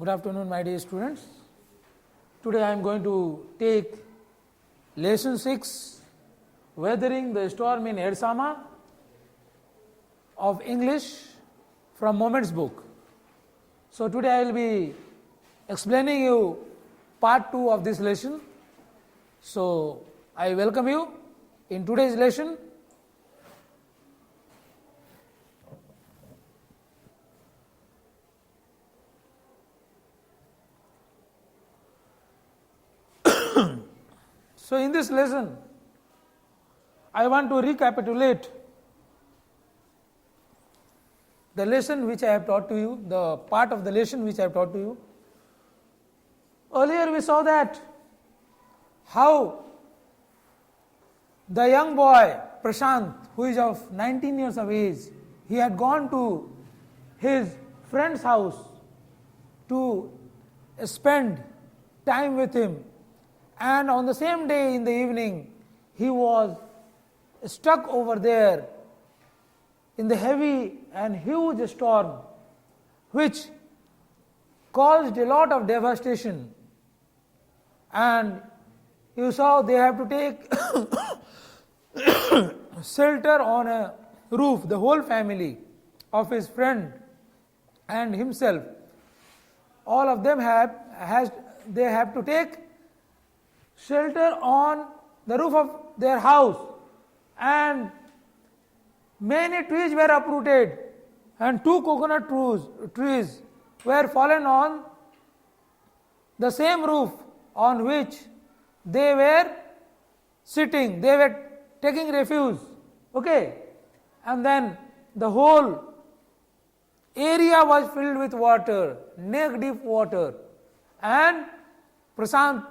Good afternoon, my dear students. Today I am going to take lesson 6, Weathering the Storm in Ersama of English from Moments book. So today I will be explaining you part 2 of this lesson. So I welcome you in today's lesson. So in this lesson, I want to recapitulate the lesson which I have taught to you, the part of the lesson which I have taught to you. Earlier we saw that how the young boy Prashant, who is of 19 years of age, he had gone to his friend's house to spend time with him, and on the same day in the evening he was stuck over there in the heavy and huge storm which caused a lot of devastation. And you saw they have to take shelter on a roof, the whole family of his friend and himself. All of them have to take shelter on the roof of their house, and many trees were uprooted and 2 coconut trees were fallen on the same roof on which they were sitting, they were taking refuge. Okay, and then the whole area was filled with water, neck deep water, and Prashant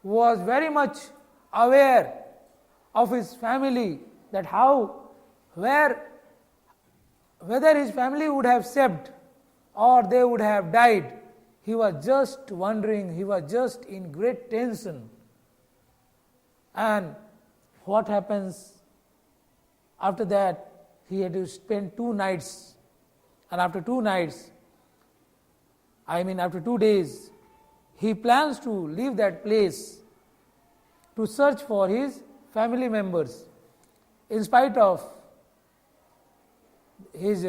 was very much aware of his family, that whether his family would have saved or they would have died. He was just wondering, he was just in great tension. And what happens after that? He had to spend 2 nights, and after 2 days, he plans to leave that place to search for his family members, in spite of his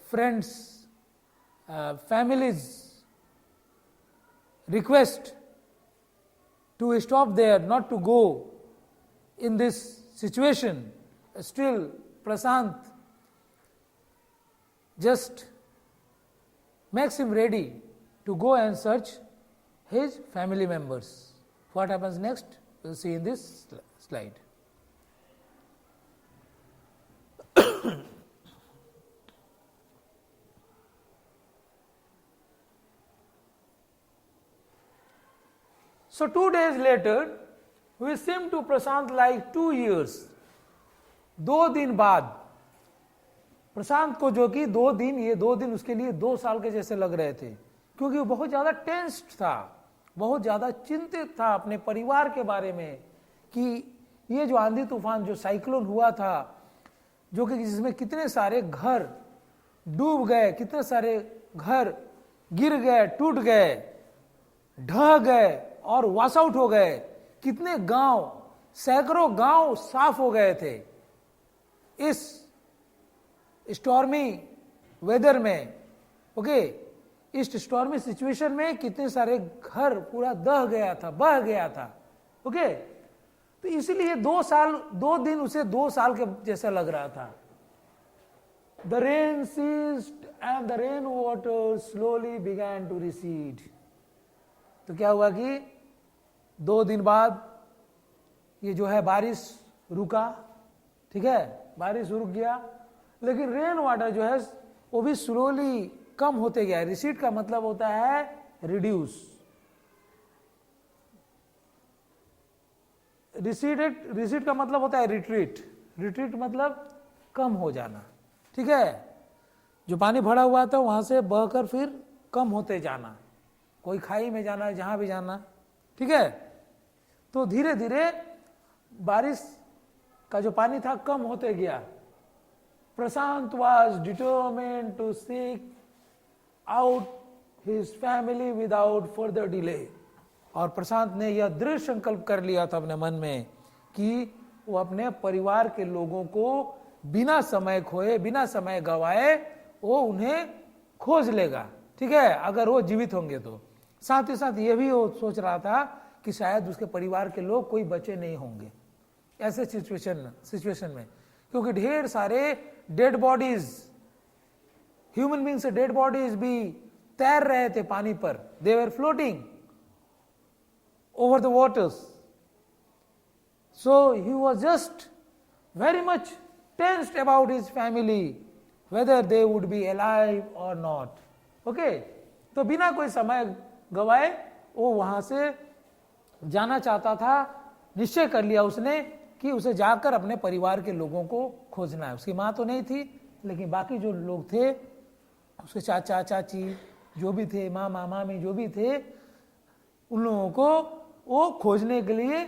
friends' family's request to stop there, not to go in this situation. Still, Prashant just makes him ready to go and search his family members. What happens next? We'll see in this slide. So 2 days later, we seem to Prashant like 2 years. 2 दिन बाद प्रशांत को, जो कि 2 दिन उसके लिए 2 साल के जैसे लग रहे थे, क्योंकि वो बहुत ज़्यादा टेंस्ड था, बहुत ज़्यादा चिंतित था अपने परिवार के बारे में कि ये जो आंधी तूफान, जो साइक्लोन हुआ था, जो कि जिसमें कितने सारे घर डूब गए, कितने सारे घर गिर गए, टूट गए, ढह गए और वॉश आउट हो गए, कितने गांव, सैकड़ों गांव साफ हो गए थे इस स्टॉर्मी वेदर में। ओके, इस स्टॉर्मी सिचुएशन में कितने सारे घर पूरा दह गया था, बह गया था। ओके, तो इसलिए 2 दिन उसे 2 साल के जैसा लग रहा था। The rain ceased and the rain water slowly began to recede. तो क्या हुआ कि 2 दिन बाद ये जो है बारिश रुका, ठीक है, बारिश रुक गया, लेकिन रेन वाटर जो है वो भी स्लोली कम होते गया। रिसीड का मतलब होता है रिड्यूस, रिसीड का मतलब होता है रिट्रीट, रिट्रीट मतलब कम हो जाना, ठीक है। जो पानी भरा हुआ था वहां से बहकर फिर कम होते जाना, कोई खाई में जाना, जहां भी जाना, ठीक है। तो धीरे धीरे बारिश का जो पानी था कम होते गया। प्रशांत was determined to seek out his family without further delay. और प्रशांत ने यह दृढ़ संकल्प कर लिया था अपने मन में कि वो अपने परिवार के लोगों को बिना समय खोए, बिना समय गवाए वो उन्हें खोज लेगा, ठीक है, अगर वो जीवित होंगे तो। साथ ही साथ ये भी वो सोच रहा था कि शायद उसके परिवार के लोग कोई बचे नहीं होंगे ऐसे सिचुएशन में, क्योंकि ढेर सारे डेड बॉडीज, ह्यूमन बींग से डेड बॉडीज भी तैर रहे थे पानी पर, they were floating over the waters. So he was just very much tensed about his family, whether they would be alive or not. Okay, तो बिना कोई समय गवाए वो वहां से जाना चाहता था. निश्चय कर लिया उसने कि उसे जाकर अपने परिवार के लोगों को खोजना है. उसकी माँ तो नहीं थी, लेकिन बाकी जो लोग थे, उसके चाचा चाची जो भी थे, मामा मामी जो भी थे, उन लोगों को वो खोजने के लिए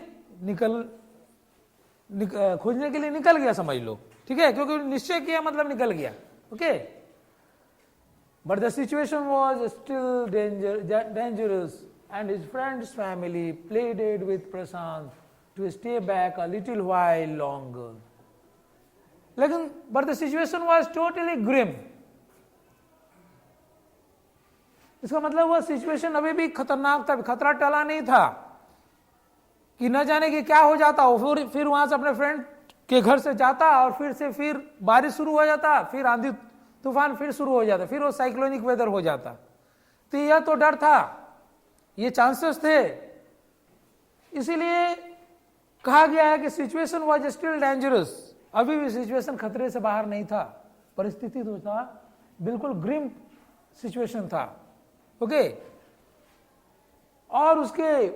निकल गया समझ लो, ठीक है, क्योंकि निश्चय किया मतलब निकल गया. Okay, but the situation was still dangerous and his friend's family pleaded with Prashant to stay back a little while longer. लेकिन but the situation was totally grim. इसका मतलब वह सिचुएशन अभी भी खतरनाक था, खतरा टला नहीं था कि न जाने कि क्या हो जाता. वो फिर वहां से अपने फ्रेंड के घर से जाता और फिर बारिश शुरू हो जाता, फिर आंधी तूफान फिर शुरू हो जाता, फिर वो साइक्लोनिक वेदर हो जाता. तो यह तो डर था, ये चांसेस थे. इसीलिए कहा गया है कि सिचुएशन वाज स्टिल डेंजरस. अभी भी सिचुएशन खतरे से बाहर नहीं था, परिस्थिति तो था, बिल्कुल ग्रिम सिचुएशन था. ओके, और उसके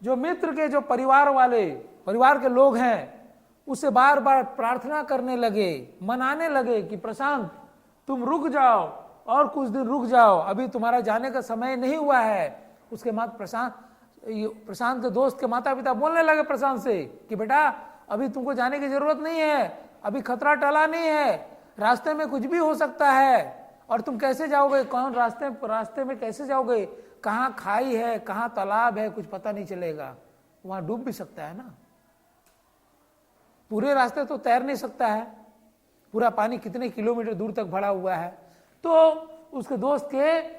जो मित्र के जो परिवार के लोग हैं, उसे बार बार प्रार्थना करने लगे, मनाने लगे कि प्रशांत तुम रुक जाओ और कुछ दिन रुक जाओ, अभी तुम्हारा जाने का समय नहीं हुआ है. उसके बाद प्रशांत के दोस्त के माता पिता बोलने लगे प्रशांत से कि बेटा अभी तुमको जाने की जरूरत नहीं है, अभी खतरा टला नहीं है, रास्ते में कुछ भी हो सकता है और तुम कैसे जाओगे, कौन रास्ते में कैसे जाओगे, कहाँ खाई है, कहाँ तालाब है, कुछ पता नहीं चलेगा, वहां डूब भी सकता है ना, पूरे रास्ते तो तैर नहीं सकता है, पूरा पानी कितने किलोमीटर दूर तक भरा हुआ है. तो उसके दोस्त के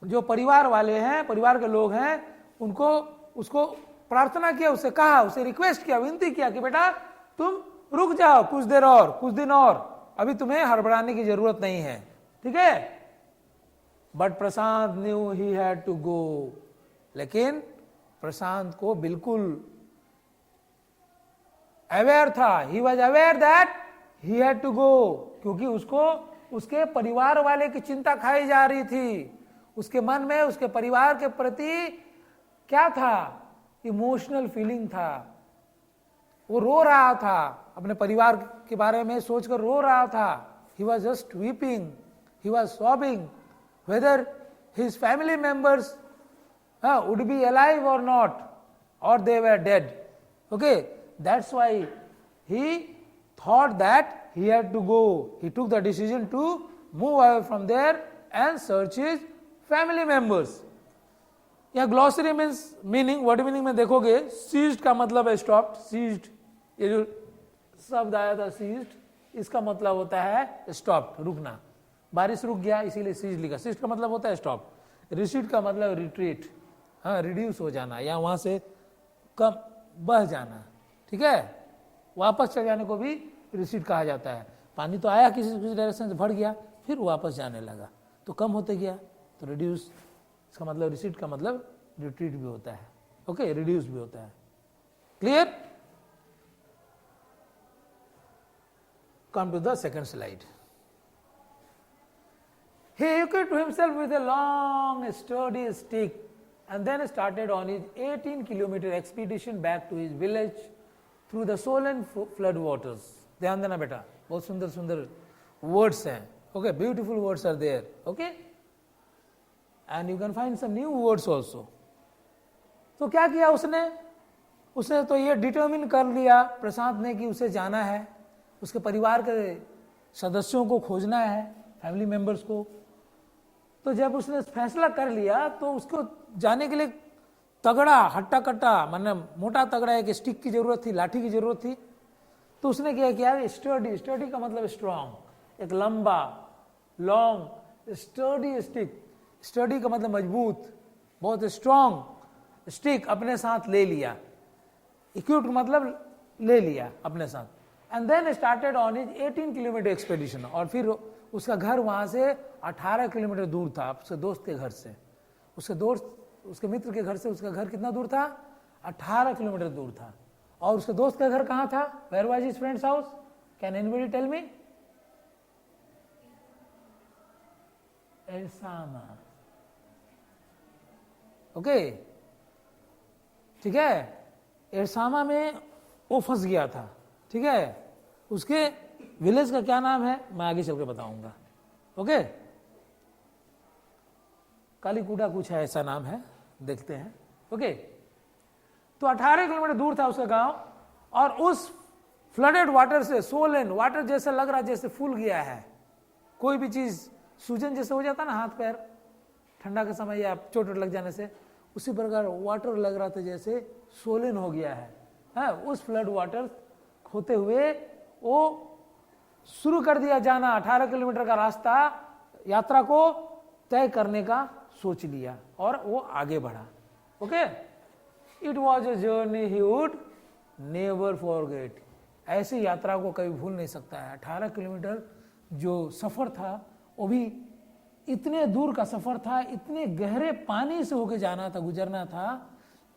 जो परिवार वाले हैं, परिवार के लोग हैं, उसको प्रार्थना किया, उससे कहा, उसे रिक्वेस्ट किया, विनती किया कि बेटा तुम रुक जाओ कुछ दिन और, अभी तुम्हें हड़बड़ाने की जरूरत नहीं है, ठीक है. But Prashant knew he had to go. लेकिन प्रशांत को बिल्कुल अवेयर था, he was aware that he had to go, क्योंकि उसको उसके परिवार वाले की चिंता खाई जा रही थी. उसके मन में उसके परिवार के प्रति क्या था, इमोशनल फीलिंग था. वो रो रहा था, अपने परिवार के बारे में सोचकर रो रहा था. He was just weeping, he was sobbing whether his family members would be alive or not, or they were dead. Okay, that's why he thought that he had to go. He took the decision to move away from there and search his family members. यहाँ glossary means meaning, word meaning में देखोगे, seized का मतलब है stopped. Seized, ये जो शब्द आया था सीज्ड, इसका मतलब होता है स्टॉप्ड, रुकना. बारिश रुक गया इसीलिए सीज्ड लिखा. सीज्ड का मतलब होता है स्टॉप्ड. रिसीड का मतलब रिट्रीट, हाँ, रिड्यूस हो जाना या वहां से कम बह जाना, ठीक है, वापस चले जाने को भी रिसीड कहा जाता है. पानी तो आया किसी डायरेक्शन से, भर गया, फिर वापस जाने लगा तो कम होते गया, तो रिड्यूस. इसका मतलब रिसीड का मतलब रिट्रीट भी होता है. ओके, रिड्यूस भी होता है. Clear? Come to the second slide. He equipped himself with a long sturdy stick and then started on his 18-kilometer expedition back to his village through the swollen flood waters. ध्यान देना बेटा, बहुत सुंदर सुंदर words हैं. Okay, beautiful words are there. Okay, and you can find some new words also. तो क्या किया उसने तो ये डिटर्मिन कर लिया प्रशांत ने कि उसे जाना है, उसके परिवार के सदस्यों को खोजना है, फैमिली मेंबर्स को. तो जब उसने फैसला कर लिया तो उसको जाने के लिए तगड़ा हट्टा कट्टा मतलब मोटा तगड़ा एक स्टिक की जरूरत थी, लाठी की जरूरत थी। तो उसने क्या किया, स्टर्डी, स्टर्डी का मतलब स्ट्रांग, एक लंबा लॉन्ग स्टर्डी स्टिक, स्टर्डी का मतलब मजबूत, बहुत स्ट्रांग स्टिक अपने साथ ले लिया, इक्विप्ड मतलब ले लिया अपने साथ। And then started on his 18 kilometre expedition. और फिर उसका घर वहां से 18 किलोमीटर दूर था उसके दोस्त के घर से, उसके दोस्त उसके मित्र के घर से उसका घर कितना दूर था, 18 किलोमीटर दूर था। और उसके दोस्त का घर कहां था, where was his friends house, can anybody tell me? Elsamma. Okay, ठीक है, एल्सामा में वो फंस गया था, ठीक है। उसके विलेज का क्या नाम है मैं आगे चल के बताऊंगा। ओके, कालीकुडा कुछ है ऐसा नाम है, देखते हैं। ओके, तो 18 किलोमीटर दूर था उसका गांव, और उस फ्लडेड वाटर से, सोलन वाटर जैसा लग रहा जैसे फूल गया है, कोई भी चीज सूजन जैसे हो जाता ना हाथ पैर ठंडा के समय या चोट लग जाने से, उसी प्रकार वाटर लग रहा था जैसे सोलन हो गया है। उस फ्लड वाटर होते हुए वो शुरू कर दिया जाना, 18 किलोमीटर का रास्ता यात्रा को तय करने का सोच लिया और वो आगे बढ़ा। Okay, it was a journey he would never forget. ऐसी यात्रा को कभी भूल नहीं सकता है। 18 किलोमीटर जो सफर था वो भी इतने दूर का सफर था, इतने गहरे पानी से होके जाना था, गुजरना था,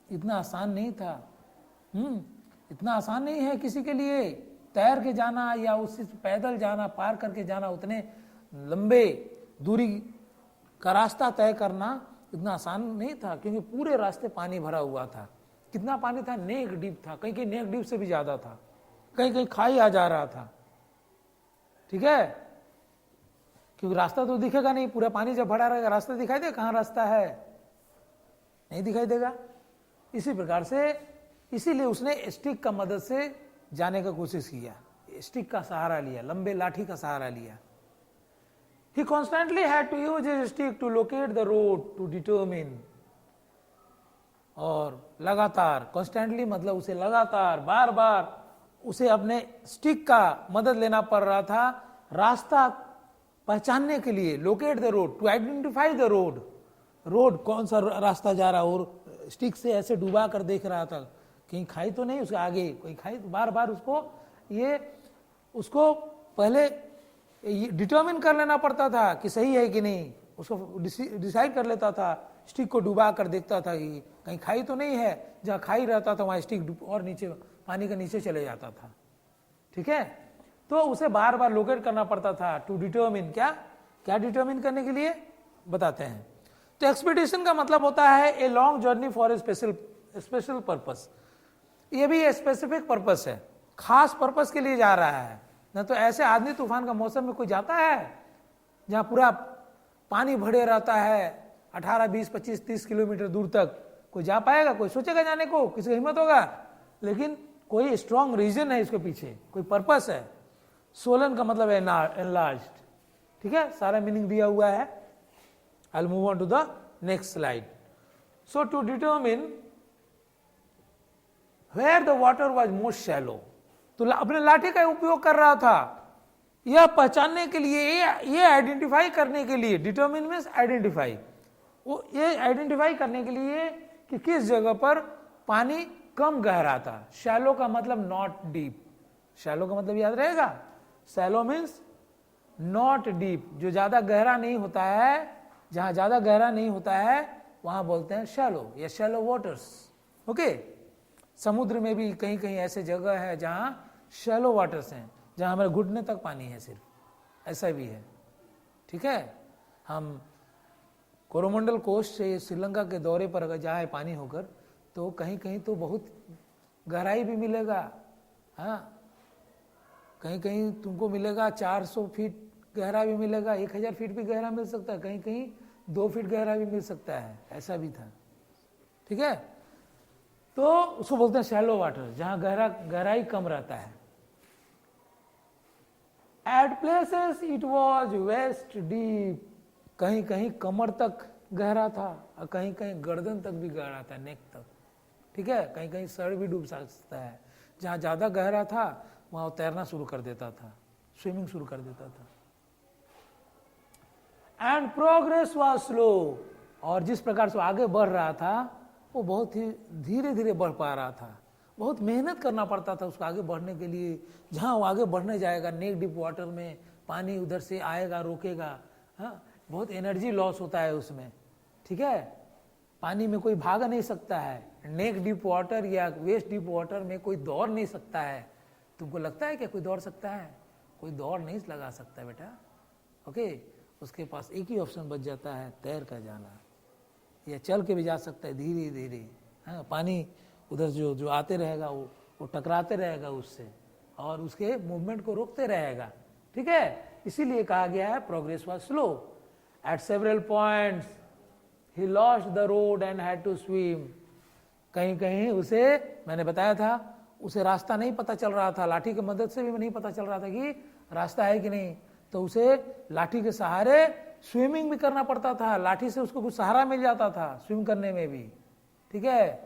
इतना आसान नहीं था। इतना आसान नहीं है किसी के लिए तैर के जाना या उससे पैदल जाना, पार करके जाना, उतने लंबे दूरी का रास्ता तय करना इतना आसान नहीं था, क्योंकि पूरे रास्ते पानी भरा हुआ था। कितना पानी था, नेक डीप था, कहीं कहीं नेक डीप से भी ज्यादा था, कहीं कहीं खाई आ जा रहा था, ठीक है, क्योंकि रास्ता तो दिखेगा नहीं, पूरा पानी जब भरा रहेगा रास्ता दिखाई देगा, कहाँ रास्ता है, नहीं दिखाई देगा। इसी प्रकार से, इसीलिए उसने स्टिक का मदद से जाने का कोशिश किया, स्टिक का सहारा लिया, लंबे लाठी का सहारा लिया। He constantly had to use his stick to locate the road to determine, और लगातार, constantly मतलब उसे लगातार बार बार उसे अपने स्टिक का मदद लेना पड़ रहा था रास्ता पहचानने के लिए, locate the road, to identify the road, road कौन सा रास्ता जा रहा, और स्टिक से ऐसे डुबा कर देख रहा था कहीं खाई तो नहीं उसके आगे, कोई खाई, तो बार बार उसको पहले डिटर्मिन कर लेना पड़ता था कि सही है कि नहीं, उसको डिसाइड कर लेता था, स्टिक को डुबा कर देखता था कि कहीं खाई तो नहीं है, जहाँ खाई रहता था वहाँ स्टिक और नीचे पानी के नीचे चले जाता था, ठीक है। तो उसे बार बार लोकेट करना पड़ता था टू डिटर्मिन, क्या डिटर्मिन करने के लिए बताते हैं। तो एक्सपीडिशन का मतलब होता है a long journey for a special purpose. ये भी स्पेसिफिक पर्पस है, खास पर्पस के लिए जा रहा है, न तो ऐसे आंधी तूफान का मौसम में कोई जाता है जहां पूरा पानी भरे रहता है 18, 20, 25, 30 किलोमीटर दूर तक, कोई जा पाएगा, कोई सोचेगा जाने को, किसी का हिम्मत होगा, लेकिन कोई स्ट्रॉन्ग रीजन है इसके पीछे, कोई पर्पस है। सोलन का मतलब है एनलार्ज्ड, ठीक है, सारा मीनिंग दिया हुआ है। I will move on to the next slide. So to determine where the water was most shallow, तो अपने लाठी का उपयोग कर रहा था यह पहचानने के लिए, ये आइडेंटिफाई करने के लिए, डिटरमिन मींस आइडेंटिफाई, वो ये आइडेंटिफाई करने के लिए कि किस जगह पर पानी कम गहरा था। शैलो का मतलब नॉट डीप, शैलो का मतलब याद रहेगा, शैलो मींस नॉट डीप, जो ज्यादा गहरा नहीं होता है, जहां ज्यादा गहरा नहीं होता है वहां बोलते हैं शैलो या शैलो वाटर्स। ओके, समुद्र में भी कहीं कहीं ऐसे जगह है जहां शैलो वाटर्स हैं, जहां हमारे घुटने तक पानी है सिर्फ, ऐसा भी है, ठीक है। हम कोरोमंडल कोस्ट से श्रीलंका के दौरे पर अगर जाए पानी होकर, तो कहीं कहीं तो बहुत गहराई भी मिलेगा, हाँ, कहीं कहीं तुमको मिलेगा 400 फीट गहरा भी मिलेगा, 1000 फीट भी गहरा मिल सकता है, कहीं कहीं 2 फीट गहरा भी मिल सकता है, ऐसा भी था, ठीक है। तो उसको बोलते हैं शैलो वाटर, जहां गहराई कम रहता है। At places it was waist deep, कहीं कहीं कमर तक गहरा था और कहीं कहीं गर्दन तक भी गहरा था, नेक तक, ठीक है। कहीं कहीं सर भी डूब सकता है। जहाँ ज़्यादा गहरा था वहाँ वो तैरना शुरू कर देता था, स्विमिंग शुरू कर देता था। एंड प्रोग्रेस वाज स्लो, और जिस प्रकार से आगे बढ़ रहा था वो बहुत ही धीरे धीरे बढ़ पा रहा था। बहुत मेहनत करना पड़ता था उसको आगे बढ़ने के लिए। जहाँ वो आगे बढ़ने जाएगा नेक डीप वाटर में, पानी उधर से आएगा रोकेगा, हाँ, बहुत एनर्जी लॉस होता है उसमें, ठीक है। पानी में कोई भाग नहीं सकता है। नेक डीप वाटर या वेस्ट डीप वाटर में कोई दौड़ नहीं सकता है। तुमको लगता है क्या कोई दौड़ सकता है? कोई दौड़ नहीं लगा सकता बेटा, ओके। उसके पास एक ही ऑप्शन बच जाता है, तैर कर जाना, या चल के भी जा सकता है धीरे धीरे। हाँ, पानी उधर जो आते रहेगा वो टकराते रहेगा उससे और उसके मूवमेंट को रोकते रहेगा, ठीक है। इसीलिए कहा गया है progress was slow. At several points he lost the road and had to swim. कहीं कहीं उसे, मैंने बताया था, उसे रास्ता नहीं पता चल रहा था, लाठी की मदद से भी नहीं पता चल रहा था कि रास्ता है कि नहीं, तो उसे लाठी के सहारे स्विमिंग भी करना पड़ता था। लाठी से उसको कुछ सहारा मिल जाता था स्विम करने में भी, ठीक है।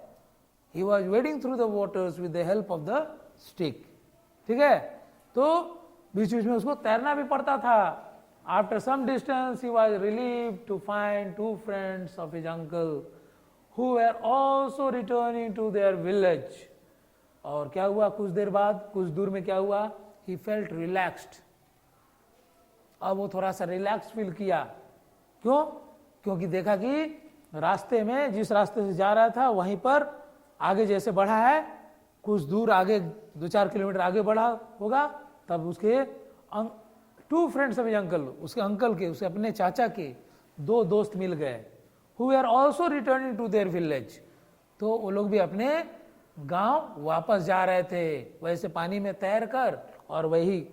He was wading through the waters with the help of the stick, ठीक है। तो बीच बीच में उसको तैरना भी पड़ता था। After some distance, he was relieved to find two friends of his uncle who were also returning to their village. और क्या हुआ कुछ देर बाद, कुछ दूर में क्या हुआ? He felt relaxed. अब वो थोड़ा सा रिलैक्स फील किया। क्यों? क्योंकि देखा कि रास्ते में, जिस रास्ते से जा रहा था वहीं पर आगे जैसे बढ़ा है, कुछ दूर आगे 2-4 किलोमीटर आगे बढ़ा होगा, तब उसके two friends of his uncle, उसके अंकल के, उसके अपने चाचा के 2 दोस्त मिल गए। Who were also returning to their village. तो वो लोग भी अपने गांव वापस जा रहे थे, वैसे पानी में तैर कर, और वही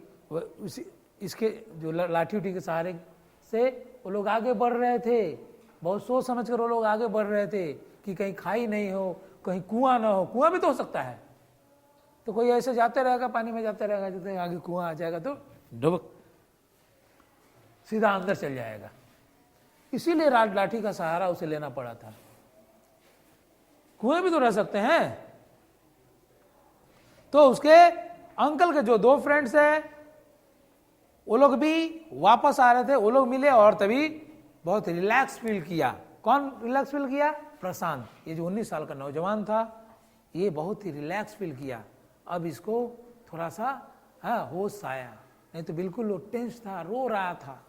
इसके जो लाठी उठी के सहारे से वो लोग आगे बढ़ रहे थे। बहुत सोच समझ कर वो लोग आगे बढ़ रहे थे कि कहीं खाई नहीं हो, कहीं कुआं ना हो। कुआं भी तो हो सकता है, तो कोई ऐसे जाते रहेगा, पानी में जाते रहेगा, जैसे आगे कुआं आ जाएगा तो डुबक सीधा अंदर चल जाएगा। इसीलिए लाठी का सहारा उसे लेना पड़ा था। कुएं भी तो रह सकते हैं। तो उसके अंकल के जो 2 फ्रेंड्स हैं वो लोग भी वापस आ रहे थे, वो लोग मिले और तभी बहुत रिलैक्स फील किया। कौन रिलैक्स फील किया? प्रशांत, ये जो 19 साल का नौजवान था, ये बहुत ही रिलैक्स फील किया। अब इसको थोड़ा सा होश आया, नहीं तो बिल्कुल वो टेंस था, रो रहा था।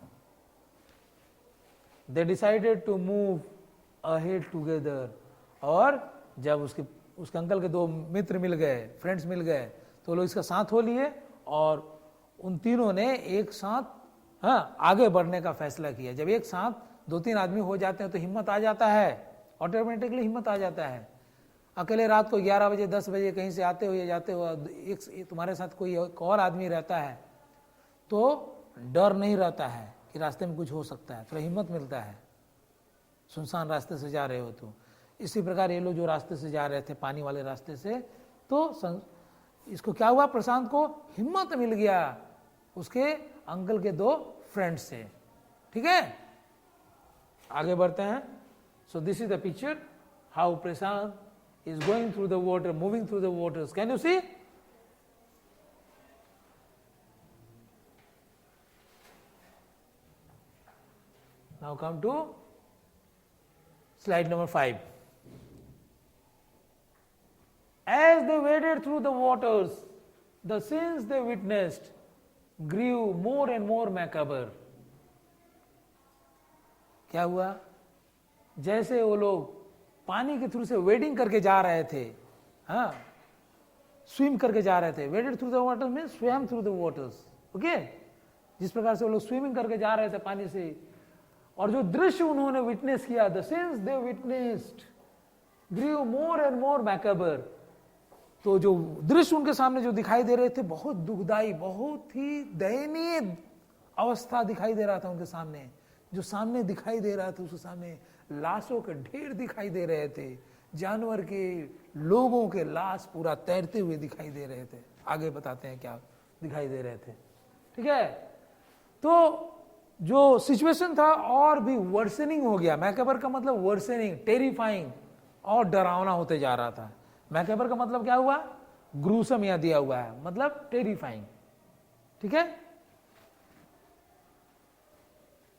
They decided to move ahead together. और जब उसके अंकल के 2 मित्र मिल गए, फ्रेंड्स मिल गए, तो लोग इसका साथ हो लिए और उन तीनों ने एक साथ आगे बढ़ने का फैसला किया। जब एक साथ 2-3 आदमी हो जाते हैं तो हिम्मत आ जाता है, ऑटोमेटिकली हिम्मत आ जाता है। अकेले रात को 11 बजे 10 बजे कहीं से आते हो या जाते हो, एक तुम्हारे साथ कोई और आदमी रहता है तो डर नहीं रहता है कि रास्ते में कुछ हो सकता है, थोड़ा हिम्मत मिलता है, सुनसान रास्ते से जा रहे हो तो। इसी प्रकार ये लोग जो रास्ते से जा रहे थे, पानी वाले रास्ते से, तो इसको क्या हुआ? प्रशांत को हिम्मत मिल गया उसके अंकल के 2 फ्रेंड्स से, ठीक है। आगे बढ़ते हैं। So this is the picture how Prashant is going through the water, moving through the waters. Can you see? Now come to slide number 5. As they waded through the waters, the scenes they witnessed grew more and more macabre. क्या हुआ? जैसे वो लोग पानी के through से wedding करके जा रहे थे, स्विम करके जा रहे थे। वेडेड थ्रू द वाटर्स मीन्स स्वयं थ्रू द वाटर्स, ओके। जिस प्रकार से वो लोग स्विमिंग करके जा रहे थे पानी से, और जो दृश्य उन्होंने विटनेस किया, the scenes they witnessed grew more and more macabre. तो जो दृश्य उनके सामने जो दिखाई दे रहे थे, बहुत दुखदाई, बहुत ही दयनीय अवस्था दिखाई दे रहा था उनके सामने। जो सामने दिखाई दे रहा था, उसके सामने लाशों के ढेर दिखाई दे रहे थे, जानवर के, लोगों के लाश पूरा तैरते हुए दिखाई दे रहे थे। आगे बताते हैं क्या दिखाई दे रहे थे, ठीक है। तो जो सिचुएशन था और भी वर्सनिंग हो गया। मैकेबर का मतलब वर्सनिंग, टेरिफाइंग, और डरावना होते जा रहा था। मैकेबर का मतलब क्या हुआ? ग्रूसम यहां दिया हुआ है, मतलब टेरिफाइंग। ठीक है।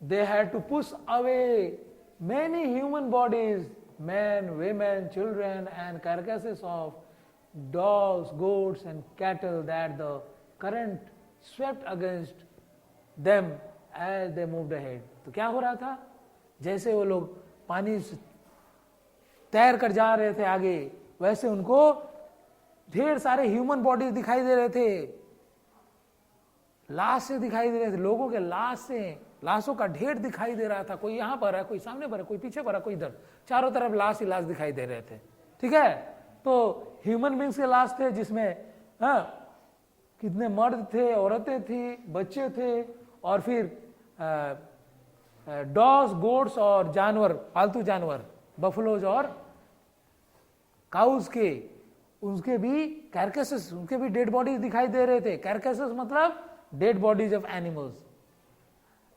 They had to push away many human bodies, men, women, children, and carcasses of dogs, goats, and cattle that the current swept against them as they moved ahead. तो क्या हो रहा था? जैसे वो लोग पानी से तैर कर जा रहे थे आगे, वैसे उनको ढेर सारे ह्यूमन बॉडीज दिखाई दे रहे थे, लाश से दिखाई दे रहे थे, लोगों के लाश से, लाशों का ढेर दिखाई दे रहा था। कोई यहां पर है, कोई सामने पर है, कोई पीछे पर है, कोई इधर, चारों तरफ लाश ही लाश दिखाई दे रहे थे। ठीक है। तो ह्यूमन बींग्स के लाश थे, जिसमें कितने मर्द थे, औरतें थी, बच्चे थे, और फिर डॉग्स, गोट्स और जानवर, पालतू जानवर, बफलोज और काउस के, उनके भी कैरकेसेस, उनके भी डेड बॉडीज दिखाई दे रहे थे। कैरकेसेस मतलब dead bodies of animals,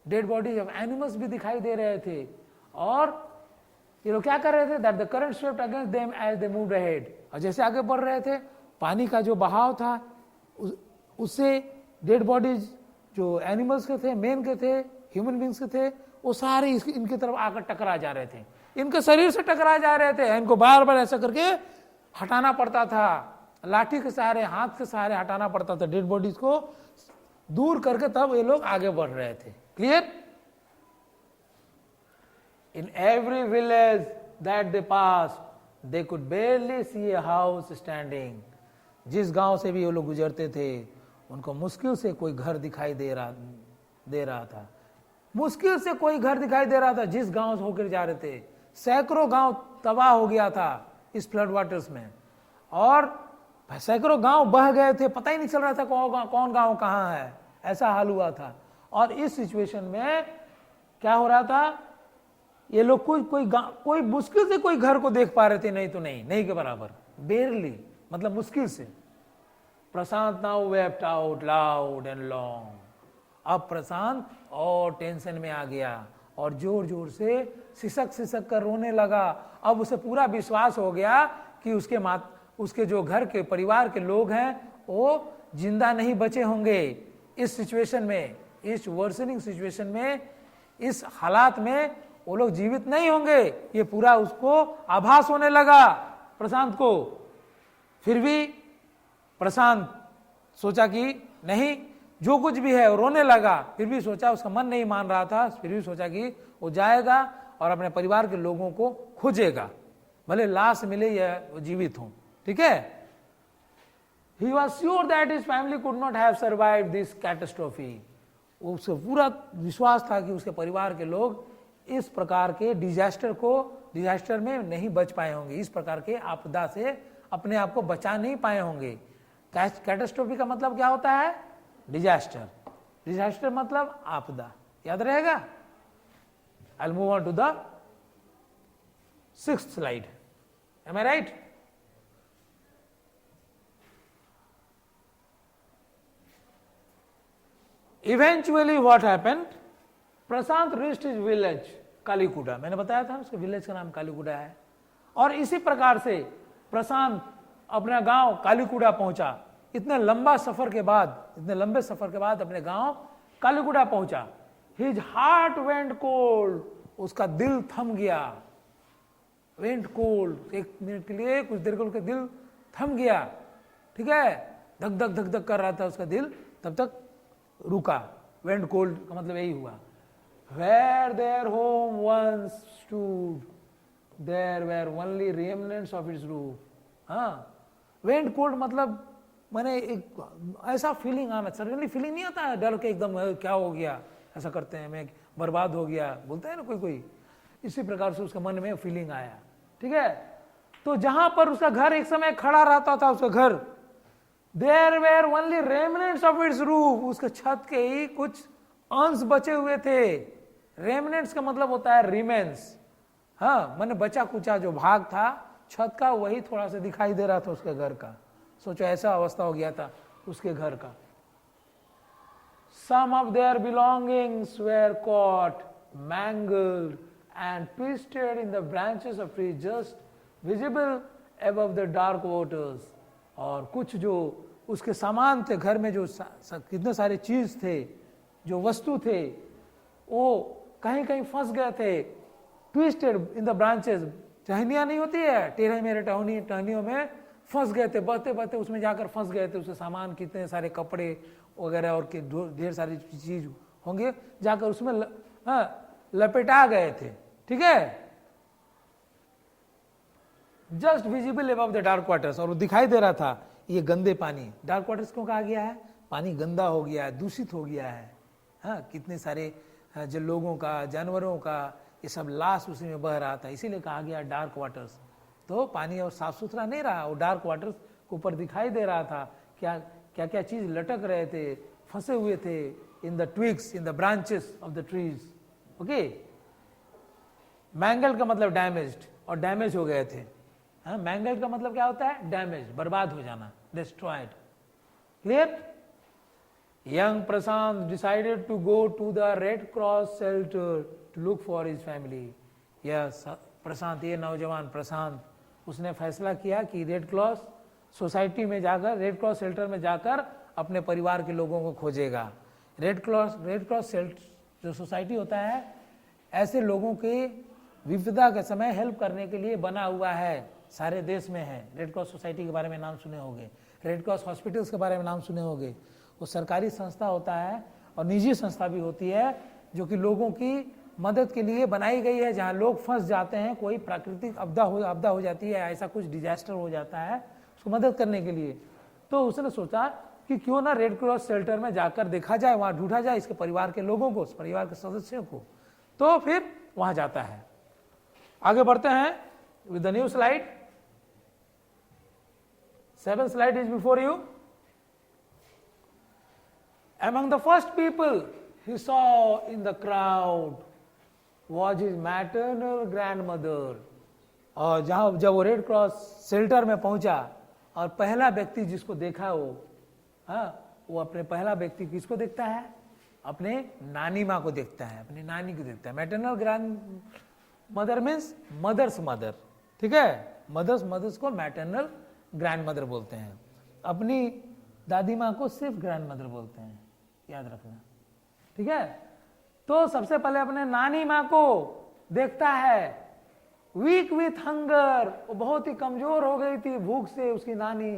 dead bodies of animals भी दिखाई दे रहे थे। और ये लोग क्या कर रहे थे? That the current swept against them as they moved ahead. और जैसे आगे बढ़ रहे थे, पानी का जो बहाव था उससे डेड बॉडीज जो एनिमल्स के थे, मेन के थे, ह्यूमन बींग्स के थे, वो सारे इनकी तरफ आकर टकरा जा रहे थे, इनके शरीर से टकरा जा रहे थे। इनको बार बार ऐसा करके हटाना पड़ता था, लाठी के सहारे, हाथ के सहारे हटाना पड़ता था डेड बॉडीज को दूर करके, तब ये लोग आगे बढ़ रहे थे। Clear? In every village that they pass they could barely see a house standing. जिस गांव से भी वो लोग गुजरते थे, उनको मुश्किल से कोई घर दिखाई दे रहा था, मुश्किल से कोई घर दिखाई दे रहा था। जिस गांव से होकर जा रहे थे, सैकड़ों गांव तबाह हो गया था इस फ्लड वाटर्स में, और सैकड़ों गांव बह गए थे, पता ही नहीं चल रहा था कौन गांव कहां है, ऐसा हाल हुआ था। और इस सिचुएशन में क्या हो रहा था? ये लोग कोई मुश्किल से कोई घर को देख पा रहे थे, नहीं तो नहीं के बराबर, बेरली, मतलब मुश्किल से। Prashant now wept out loud and long. अब प्रशांत और टेंशन में आ गया और जोर जोर से सिसक कर रोने लगा। अब उसे पूरा विश्वास हो गया कि उसके जो घर के परिवार के लोग हैं वो जिंदा नहीं बचे होंगे। इस सिचुएशन में, इस वर्सनिंग सिचुएशन में, इस हालात में वो लोग जीवित नहीं होंगे, ये पूरा उसको आभास होने लगा प्रशांत को। फिर भी प्रशांत सोचा कि नहीं, जो कुछ भी है, रोने लगा। फिर भी सोचा, उसका मन नहीं मान रहा था, फिर भी सोचा कि वो जाएगा और अपने परिवार के लोगों को खोजेगा, भले लाश मिले या वो जीवित हो। ठीक है। He was sure that his family could not have survived this catastrophe. उसको पूरा विश्वास था कि उसके परिवार के लोग इस प्रकार के डिजास्टर में नहीं बच पाए होंगे, इस प्रकार के आपदा से अपने आप को बचा नहीं पाए होंगे। कैटास्ट्रोफी का मतलब क्या होता है? डिजास्टर। डिजास्टर मतलब आपदा, याद रहेगा। I'll move on to the 6th slide. Am I right? Eventually what happened? Prashant reached his village कालीकुडा। मैंने बताया था उसके विलेज का नाम कालीकुडा है। और इसी प्रकार से प्रशांत अपना गांव कालीकुडा पहुंचा। इतने लंबे सफर के बाद अपने गांव कालीकुडा पहुंचा। His heart went cold. उसका दिल थम गया। Went cold, एक मिनट के लिए, कुछ देर के उसका दिल थम गया। ठीक है, धक धक कर रहा था उसका दिल, तब तक रुका। Went cold का मतलब यही हुआ। Where their home once stood, there were only remnants of its roof. हाँ, Went cold मतलब मैंने एक ऐसा फीलिंग आना, सडनली फीलिंग नहीं आता है डर के एकदम क्या हो गया, ऐसा करते हैं, मैं बर्बाद हो गया बोलते हैं ना कोई। इसी प्रकार से उसका मन में फीलिंग आया। ठीक है। तो जहां पर उसका घर एक समय खड़ा रहता था, उसका घर, there were only remnants of its roof, उसके छत के ही कुछ अंश बचे हुए थे। रेमनेंट्स का मतलब होता है रिमेन्स। हाँ, मैंने बचा कुचा जो भाग था छत का, वही थोड़ा सा दिखाई दे रहा था उसके घर का। सोचो ऐसा अवस्था हो गया था उसके घर का। Some of their belongings were caught, mangled, and twisted in the branches of trees just visible above the dark waters. और कुछ जो उसके सामान थे घर में, जो कितने सारे चीज थे, जो वस्तु थे, वो कहीं कहीं फंस गए थे, ट्विस्टेड इन द ब्रांचेस, टहनियाँ नहीं होती है, टेढ़े मेरे टहनियों में फंस गए थे, बहते बहते उसमें जाकर फंस गए थे। उसके सामान कितने सारे कपड़े वगैरह और के ढेर सारी चीज होंगे, जाकर उसमें लपेटा गए थे। ठीक है, just visible above the dark waters, और वो दिखाई दे रहा था ये गंदे पानी। डार्क वाटर्स क्यों कहा गया है? पानी गंदा हो गया है, दूषित हो गया है। हाँ, कितने सारे जो लोगों का, जानवरों का, ये सब लाश उसी में बह रहा था, इसीलिए कहा गया डार्क वाटर्स। तो पानी और साफ सुथरा नहीं रहा, वो डार्क वाटर्स के ऊपर दिखाई दे रहा था क्या क्या क्या चीज लटक रहे थे, फंसे हुए थे in the twigs, in the branches of the trees. Okay, mangle का मतलब डैमेज्ड, और डैमेज हो गए थे। हाँ, मैंगल का मतलब क्या होता है? डैमेज, बर्बाद हो जाना, destroyed. Clear? Young Prashant decided to go to the red cross shelter to look for his family. Yes, Prashant, ये नौजवान प्रशांत, उसने फैसला किया कि रेड क्रॉस सोसाइटी में जाकर, रेड क्रॉस शेल्टर में जाकर अपने परिवार के लोगों को खोजेगा। रेड क्रॉस शेल्टर जो सोसाइटी होता है, ऐसे लोगों के विपदा के समय हेल्प करने के लिए बना हुआ है, सारे देश में है। रेड क्रॉस सोसाइटी के बारे में नाम सुने होंगे, रेड क्रॉस हॉस्पिटल्स के बारे में नाम सुने होंगे। वो सरकारी संस्था होता है और निजी संस्था भी होती है, जो कि लोगों की मदद के लिए बनाई गई है। जहाँ लोग फंस जाते हैं, कोई प्राकृतिक आपदा हो जाती है, ऐसा कुछ डिजास्टर हो जाता है, उसको मदद करने के लिए। तो उसने सोचा कि क्यों ना रेड क्रॉस शेल्टर में जाकर देखा जाए, वहाँ ढूंढा जाए इसके परिवार के लोगों को, परिवार के सदस्यों को। तो फिर वहाँ जाता है। आगे बढ़ते हैं with the new slide. 7th slide is before you. Among the first people he saw in the crowd was his maternal grandmother. और जब वो रेड क्रॉस शेल्टर में पहुंचा और पहला व्यक्ति जिसको देखा वो अपने पहला व्यक्ति किसको देखता है? अपने नानी माँ को देखता है, अपनी नानी को देखता है। Maternal grandmother means mother's mother. ठीक है, मदर्स को मैटरनल ग्रैंड मदर बोलते हैं। अपनी दादी माँ को सिर्फ ग्रैंड मदर बोलते हैं, याद रखना। ठीक है, तो सबसे पहले अपने नानी माँ को देखता है। वीक विथ हंगर, वो बहुत ही कमजोर हो गई थी भूख से उसकी नानी।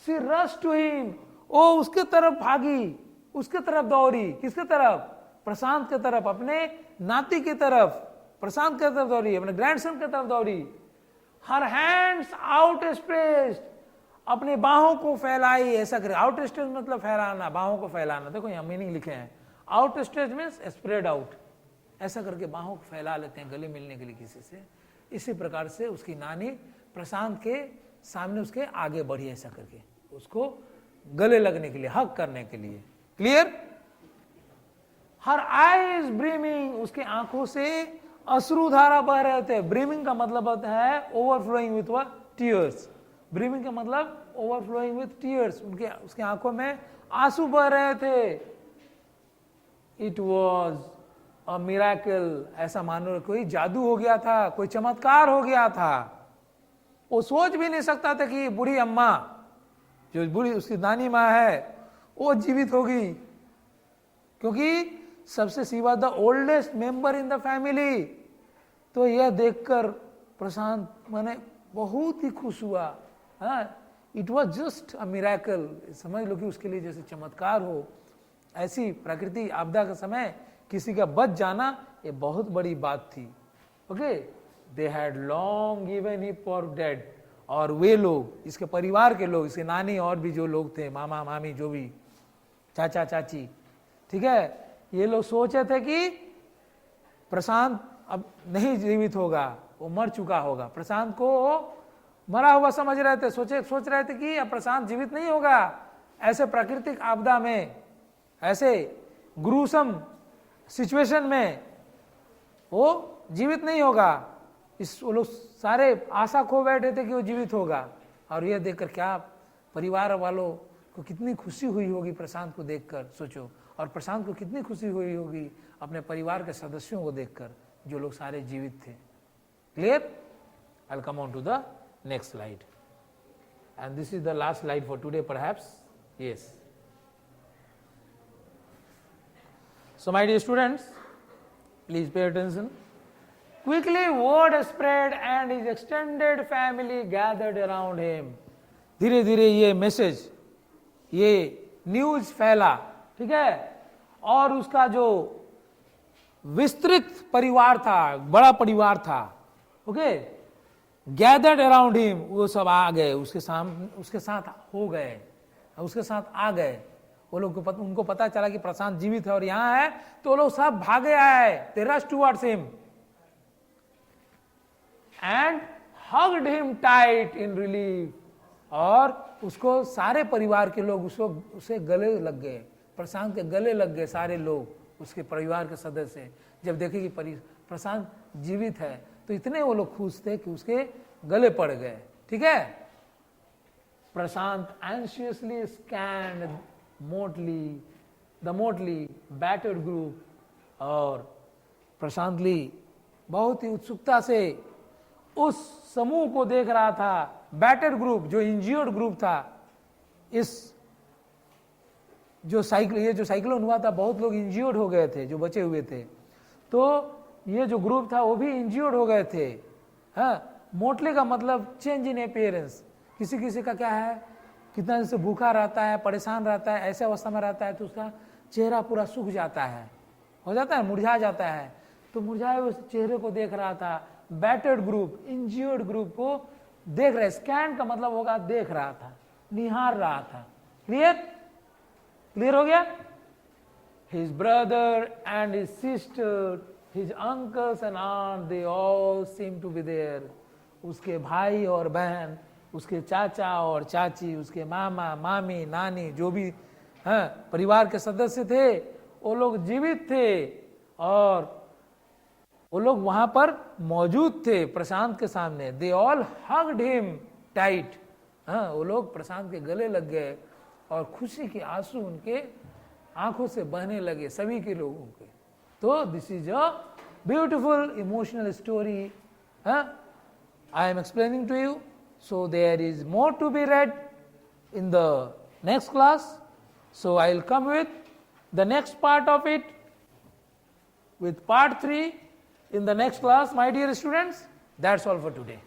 शी रश टू हिम, वो उसके तरफ भागी, उसके तरफ दौड़ी। किसके तरफ? प्रशांत के तरफ, अपने नाती की तरफ, प्रशांत की तरफ दौड़ी, अपने ग्रैंडसन की तरफ दौड़ी। हर हैंड्स आउट स्ट्रेच्ड, अपने बाहों को फैलाई, ऐसा करे। आउट स्ट्रेच मतलब फैलाना, बाहों को फैलाना। देखो यहाँ मीनिंग लिखे हैं, out stretch means spread out, ऐसा करके बाहों को फैला लेते हैं गले मिलने के लिए किसी से। इसी प्रकार से उसकी नानी प्रशांत के सामने उसके आगे बढ़ी, ऐसा करके उसको गले लगने के लिए, हक करने के लिए। क्लियर? हर आईज ब्रीमिंग, उसके आंखों से अश्रु धारा बह रहे थे। ब्रीमिंग का मतलब होता है ओवरफ्लोइंग विथ टीयर्स। ब्रीमिंग का मतलब ओवरफ्लोइंग विथ टीयर्स, उसके आंखों में आंसू बह रहे थे। इट वॉज अ मिराकल, ऐसा मानो कोई जादू हो गया था, कोई चमत्कार हो गया था। वो सोच भी नहीं सकता था कि बूढ़ी अम्मा, जो बूढ़ी उसकी नानी माँ है, वो जीवित होगी, क्योंकि सबसे she was the oldest member in the family. तो यह देखकर प्रशांत माने बहुत ही खुश हुआ। It was just a miracle, समझ लो कि उसके लिए जैसे चमत्कार हो। ऐसी प्राकृतिक आपदा के समय किसी का बच जाना ये बहुत बड़ी बात थी। Okay, they had long given him for dead, और वे लोग, इसके परिवार के लोग, इसके नानी और भी जो लोग थे, मामा मामी, जो भी चाचा चाची, ठीक है, ये लोग सोचे थे कि प्रशांत अब नहीं जीवित होगा, वो मर चुका होगा। प्रशांत को मरा हुआ समझ रहे थे, सोच रहे थे कि अब प्रशांत जीवित नहीं होगा। ऐसे प्राकृतिक आपदा में, ऐसे ग्रूसम सिचुएशन में वो जीवित नहीं होगा। वो लोग सारे आशा खो बैठे थे कि वो जीवित होगा। और यह देखकर क्या परिवार वालों को कितनी खुशी हुई होगी प्रशांत को देखकर, सोचो। और प्रशांत को कितनी खुशी हुई होगी अपने परिवार के सदस्यों को देखकर, जो लोग सारे जीवित थे। Clear? I will come on to the next slide, and this is the last slide for today perhaps. Yes. So my dear students, please pay attention. Quickly word spread and his extended family gathered around him. धीरे धीरे ये message, ये news फैला, ठीक है, और उसका जो विस्तृत परिवार था, बड़ा परिवार था, ओके, गैदर्ड अराउंड हिम, वो सब आ गए उसके साथ हो गए, उसके साथ आ गए. वो लोग को उनको पता चला कि प्रशांत जीवित है और यहां है, तो वो लोग सब भागे आए. They rush towards him and hugged him tight in relief. और उसको सारे परिवार के लोग उसे गले लग गए, प्रशांत के गले लग गए सारे लोग, उसके परिवार के सदस्य. जब देखे कि प्रशांत जीवित है तो इतने वो लोग खुश थे कि उसके गले पड़ गए. ठीक है. Prashant anxiously scanned the motley battered group, और प्रशांत ली बहुत ही उत्सुकता से उस समूह को देख रहा था. बैटर्ड ग्रुप, जो इंज्योर्ड ग्रुप था. इस जो साइक्लोन हुआ था, बहुत लोग इंज्योर्ड हो गए थे जो बचे हुए थे, तो ये जो ग्रुप था वो भी इंज्योर्ड हो गए थे. हाँ, मोटले का मतलब चेंज इन अपीयरेंस. किसी किसी का क्या है, कितना दिन से भूखा रहता है, परेशान रहता है, ऐसे अवस्था में रहता है तो उसका चेहरा पूरा सूख जाता है, हो जाता है, मुरझा जाता है. तो मुरझाए हुए चेहरे को देख रहा था. बैटर्ड ग्रुप, इंज्योर्ड ग्रुप को देख रहे. स्कैन का मतलब होगा देख रहा था, निहार रहा था. क्लियर? क्लियर हो गया? His brother and his sister, his uncles and aunt, they all seem to be there. उसके भाई और बहन, उसके चाचा और चाची, उसके मामा मामी नानी, जो भी परिवार के सदस्य थे, वो लोग जीवित थे और वो लोग वहां पर मौजूद थे प्रशांत के सामने. They all hugged him tight. वो लोग प्रशांत के गले लग गए और खुशी के आंसू उनके आंखों से बहने लगे, सभी के लोगों के. तो this is a beautiful emotional story I am explaining to you. So there is more to be read in the next class. So I will come with the next part of it, with part 3 in the next class, my dear students. That's all for today.